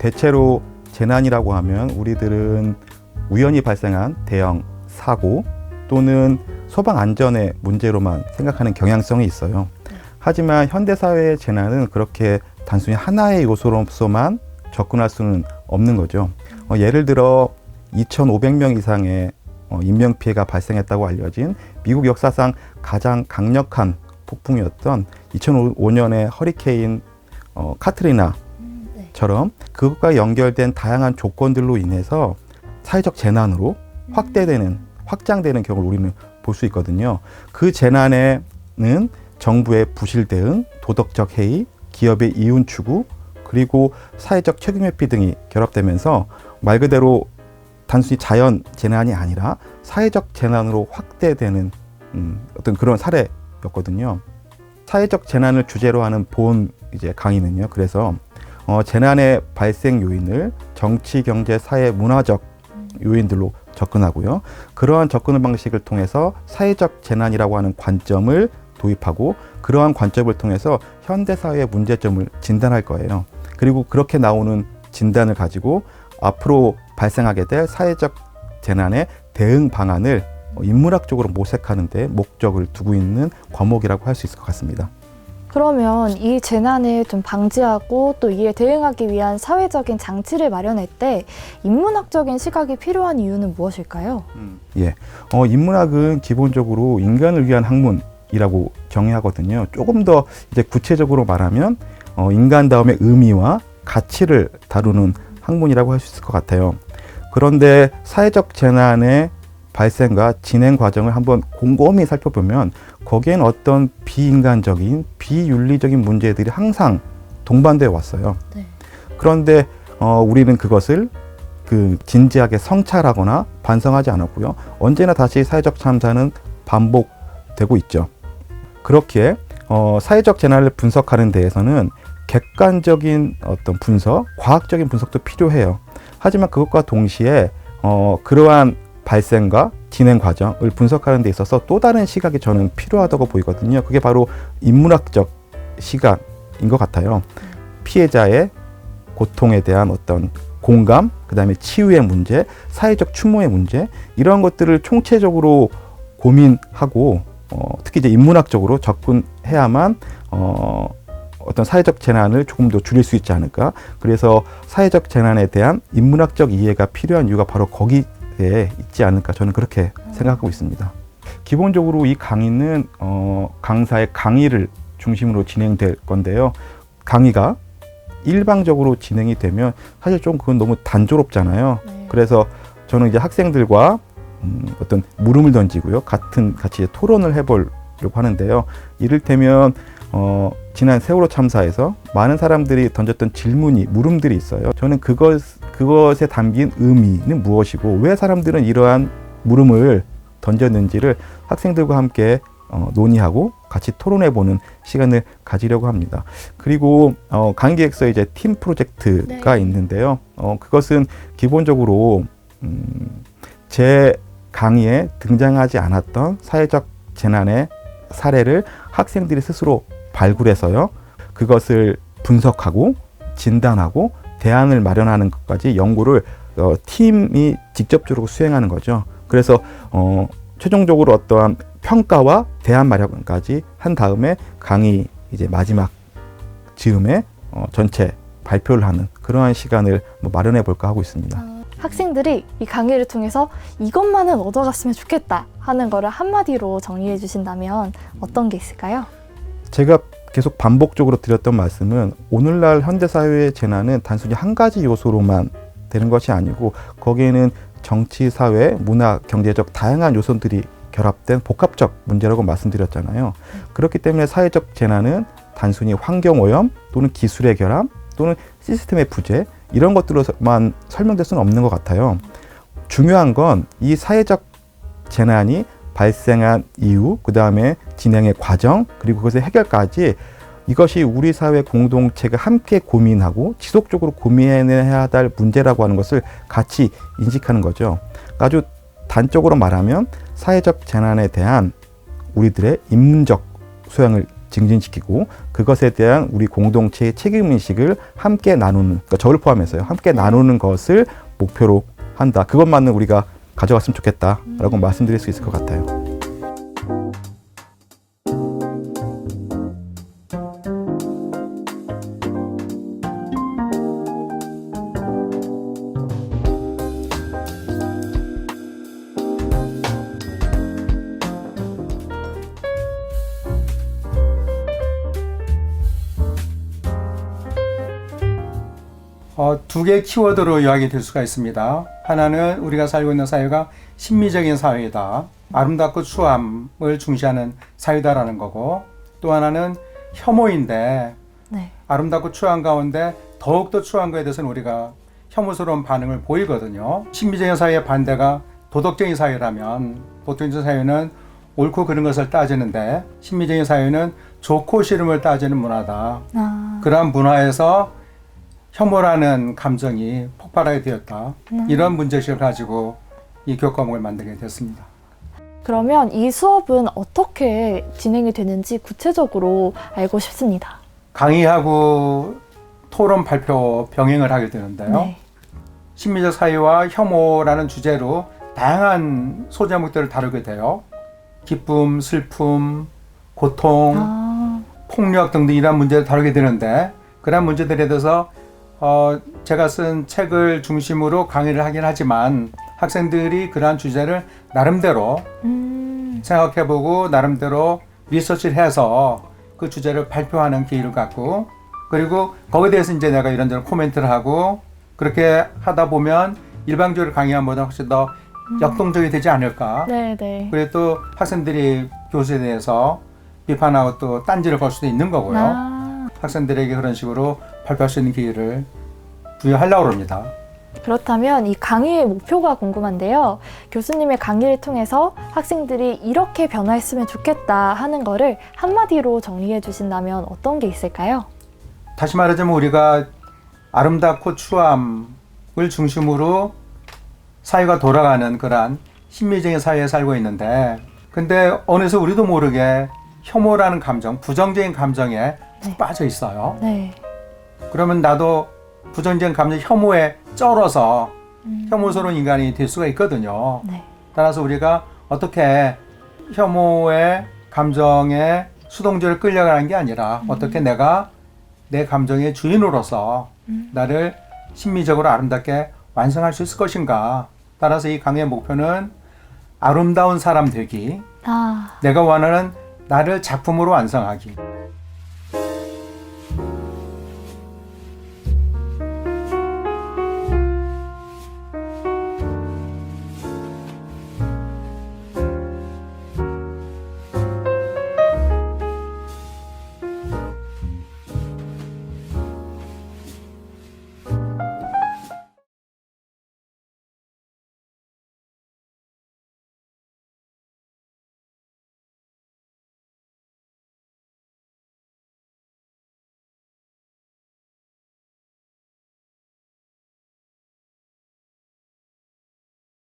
대체로 재난이라고 하면 우리들은 우연히 발생한 대형 사고 또는 소방 안전의 문제로만 생각하는 경향성이 있어요. 하지만 현대사회의 재난은 그렇게 단순히 하나의 요소로서만 접근할 수는 없는 거죠. 예를 들어 2,500명 이상의 인명피해가 발생했다고 알려진 미국 역사상 가장 강력한 폭풍이었던 2005년의 허리케인 카트리나처럼 그것과 연결된 다양한 조건들로 인해서 사회적 재난으로 확장되는 경우를 우리는 볼 수 있거든요. 그 재난에는 정부의 부실 대응, 도덕적 해이, 기업의 이윤 추구, 그리고 사회적 책임 회피 등이 결합되면서 말 그대로 단순히 자연 재난이 아니라 사회적 재난으로 확대되는 어떤 그런 사례였거든요. 사회적 재난을 주제로 하는 본 강의는요. 그래서 재난의 발생 요인을 정치, 경제, 사회, 문화적 요인들로 접근하고요. 그러한 접근 방식을 통해서 사회적 재난이라고 하는 관점을 도입하고 그러한 관점을 통해서 현대사회의 문제점을 진단할 거예요. 그리고 그렇게 나오는 진단을 가지고 앞으로 발생하게 될 사회적 재난의 대응 방안을 인문학적으로 모색하는 데 목적을 두고 있는 과목이라고 할 수 있을 것 같습니다. 그러면 이 재난을 좀 방지하고 또 이에 대응하기 위한 사회적인 장치를 마련할 때 인문학적인 시각이 필요한 이유는 무엇일까요? 인문학은 기본적으로 인간을 위한 학문이라고 정의하거든요. 조금 더 구체적으로 말하면 인간 다음에 의미와 가치를 다루는 학문이라고 할 수 있을 것 같아요. 그런데 사회적 재난의 발생과 진행 과정을 한번 곰곰이 살펴보면 거기엔 어떤 비인간적인, 비윤리적인 문제들이 항상 동반되어 왔어요. 네. 그런데 우리는 그것을 진지하게 성찰하거나 반성하지 않았고요. 언제나 다시 사회적 참사는 반복되고 있죠. 그렇기에 사회적 재난을 분석하는 데에서는 객관적인 어떤 분석, 과학적인 분석도 필요해요. 하지만 그것과 동시에 그러한 발생과 진행 과정을 분석하는 데 있어서 또 다른 시각이 저는 필요하다고 보이거든요. 그게 바로 인문학적 시각인 것 같아요. 피해자의 고통에 대한 어떤 공감, 그 다음에 치유의 문제, 사회적 추모의 문제, 이런 것들을 총체적으로 고민하고 특히 인문학적으로 접근해야만 어떤 사회적 재난을 조금 더 줄일 수 있지 않을까. 그래서 사회적 재난에 대한 인문학적 이해가 필요한 이유가 바로 거기에 있지 않을까, 저는 그렇게 생각하고 있습니다. 기본적으로 이 강의는 강사의 강의를 중심으로 진행될 건데요. 강의가 일방적으로 진행이 되면 사실 좀 그건 너무 단조롭잖아요. 네. 그래서 저는 학생들과 어떤 물음을 던지고요. 같이 토론을 해보려고 하는데요. 이를테면 지난 세월호 참사에서 많은 사람들이 던졌던 물음들이 있어요. 저는 그것에 담긴 의미는 무엇이고 왜 사람들은 이러한 물음을 던졌는지를 학생들과 함께 논의하고 같이 토론해보는 시간을 가지려고 합니다. 그리고 강의 기획서에 팀 프로젝트가 있는데요. 그것은 기본적으로 제 강의에 등장하지 않았던 사회적 재난의 사례를 학생들이 스스로 발굴해서요. 그것을 분석하고 진단하고 대안을 마련하는 것까지 연구를 팀이 직접적으로 수행하는 거죠. 그래서 최종적으로 어떠한 평가와 대안 마련까지 한 다음에 강의 마지막 즈음에 전체 발표를 하는 그러한 시간을 마련해 볼까 하고 있습니다. 학생들이 이 강의를 통해서 이것만은 얻어갔으면 좋겠다 하는 거를 한마디로 정리해 주신다면 어떤 게 있을까요? 제가 계속 반복적으로 드렸던 말씀은 오늘날 현대사회의 재난은 단순히 한 가지 요소로만 되는 것이 아니고 거기에는 정치, 사회, 문화, 경제적 다양한 요소들이 결합된 복합적 문제라고 말씀드렸잖아요. 그렇기 때문에 사회적 재난은 단순히 환경오염 또는 기술의 결함 또는 시스템의 부재 이런 것들로만 설명될 수는 없는 것 같아요. 중요한 건 이 사회적 재난이 발생한 이유, 그 다음에 진행의 과정, 그리고 그것의 해결까지 이것이 우리 사회 공동체가 함께 고민하고 지속적으로 고민해야 할 문제라고 하는 것을 같이 인식하는 거죠. 아주 단적으로 말하면 사회적 재난에 대한 우리들의 인문적 소양을 증진시키고 그것에 대한 우리 공동체의 책임의식을 함께 나누는, 그러니까 저를 포함해서요. 함께 나누는 것을 목표로 한다. 그것만은 우리가 가져갔으면 좋겠다라고 말씀드릴 수 있을 것 같아요. 두 개의 키워드로 이야기 될 수가 있습니다. 하나는 우리가 살고 있는 사회가 신미적인 사회이다. 아름답고 추함을 중시하는 사회다라는 거고, 또 하나는 혐오인데 네. 아름답고 추한 가운데 더욱더 추한 거에 대해서는 우리가 혐오스러운 반응을 보이거든요. 신미적인 사회의 반대가 도덕적인 사회라면, 도덕적인 사회는 옳고 그른 것을 따지는데 신미적인 사회는 좋고 싫음을 따지는 문화다. 그러한 문화에서 혐오라는 감정이 폭발하게 되었다. 이런 문제의식을 가지고 이 교과목을 만들게 됐습니다. 그러면 이 수업은 어떻게 진행이 되는지 구체적으로 알고 싶습니다. 강의하고 토론 발표 병행을 하게 되는데요. 네. 신미적 사회와 혐오라는 주제로 다양한 소제목들을 다루게 돼요. 기쁨, 슬픔, 고통, 폭력 등등 이런 문제를 다루게 되는데, 그런 문제들에 대해서 제가 쓴 책을 중심으로 강의를 하긴 하지만 학생들이 그러한 주제를 나름대로 생각해보고 나름대로 리서치를 해서 그 주제를 발표하는 기회를 갖고, 그리고 거기에 대해서 이제 내가 이런저런 코멘트를 하고, 그렇게 하다 보면 일방적으로 강의하면보다 훨씬 더 역동적이 되지 않을까. 네네. 그리고 또 학생들이 교수에 대해서 비판하고 또 딴지를 걸 수도 있는 거고요. 학생들에게 그런 식으로 발표할 수 있는 기회를 부여하려고 합니다. 그렇다면 이 강의의 목표가 궁금한데요. 교수님의 강의를 통해서 학생들이 이렇게 변화했으면 좋겠다 하는 거를 한마디로 정리해 주신다면 어떤 게 있을까요? 다시 말하자면 우리가 아름답고 추함을 중심으로 사회가 돌아가는 그러한 신미적인 사회에 살고 있는데, 근데 어느새 우리도 모르게 혐오라는 감정, 부정적인 감정에 푹 빠져 있어요. 네. 그러면 나도 부정적인 감정, 혐오에 쩔어서 혐오스러운 인간이 될 수가 있거든요. 네. 따라서 우리가 어떻게 혐오의 감정에 수동적으로 끌려가는 게 아니라 어떻게 내가 내 감정의 주인으로서 나를 심미적으로 아름답게 완성할 수 있을 것인가. 따라서 이 강의의 목표는 아름다운 사람 되기, 내가 원하는 나를 작품으로 완성하기.